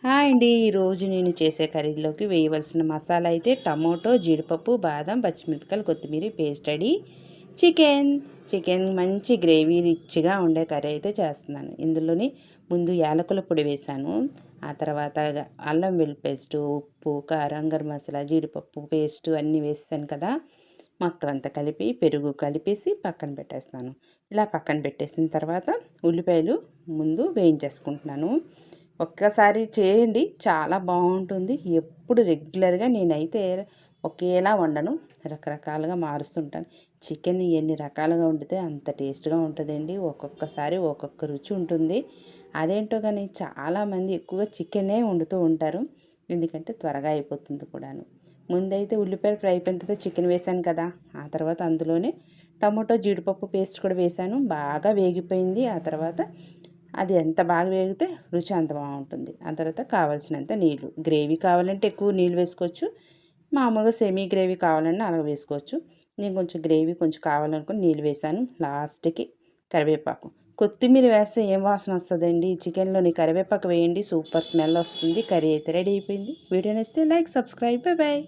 Hi అండి. ఈరోజు నేను చేసే కర్రీలోకి వేయవలసిన మసాలా అయితే టమోటో, జీడిపప్పు, బాదం, పచ్చిమిరపకాయలు, కొత్తిమీర పేస్ట్ రెడీ. చికెన్ మంచి గ్రేవీ రిచ్గా ఉండే కర్రీ అయితే చేస్తున్నాను. ఇందులోని ముందు యాలకుల పొడి వేశాను. ఆ తర్వాత అల్లం వెల్లుల్లి పేస్టు, ఉప్పు, కారం, గరం మసాలా, జీడిపప్పు పేస్టు అన్నీ వేసాను కదా. మొత్తం అంతా కలిపి పెరుగు కలిపేసి పక్కన పెట్టేస్తాను. ఇలా పక్కన పెట్టేసిన తర్వాత ఉల్లిపాయలు ముందు వేయించేసుకుంటున్నాను. ఒక్కసారి చేయండి, చాలా బాగుంటుంది. ఎప్పుడు రెగ్యులర్గా నేనైతే ఒకేలా వండను, రకరకాలుగా మారుస్తుంటాను. చికెన్ ఎన్ని రకాలుగా వండితే అంత టేస్ట్గా ఉంటుందండి. ఒక్కొక్కసారి ఒక్కొక్క రుచి ఉంటుంది. అదేంటో కానీ చాలామంది ఎక్కువగా చికెనే వండుతూ ఉంటారు, ఎందుకంటే త్వరగా అయిపోతుంది కూడాను. ముందైతే ఉల్లిపాయలు ఫ్రై అయిపోయిన తర్వాత చికెన్ వేసాను కదా, ఆ తర్వాత అందులోనే టమోటో జీడిపప్పు పేస్ట్ కూడా వేసాను. బాగా వేగిపోయింది. ఆ తర్వాత అది ఎంత బాగా వేగితే రుచి అంత బాగుంటుంది. ఆ తర్వాత కావాల్సినంత నీళ్ళు, గ్రేవీ కావాలంటే ఎక్కువ నీళ్ళు వేసుకోవచ్చు, మామూలుగా సెమీ గ్రేవీ కావాలన్నా అలా వేసుకోవచ్చు. నేను కొంచెం గ్రేవీ కొంచెం కావాలనుకుని నీళ్ళు వేసాను. లాస్ట్కి కరివేపాకు, కొత్తిమీర వేస్తే ఏం వాసన వస్తుందండి. చికెన్లోని కరివేపాకు వేయండి, సూపర్ స్మెల్ వస్తుంది. కర్రీ అయితే రెడీ అయిపోయింది. వీడియో నచ్చితే లైక్, సబ్స్క్రైబ్. Bye bye.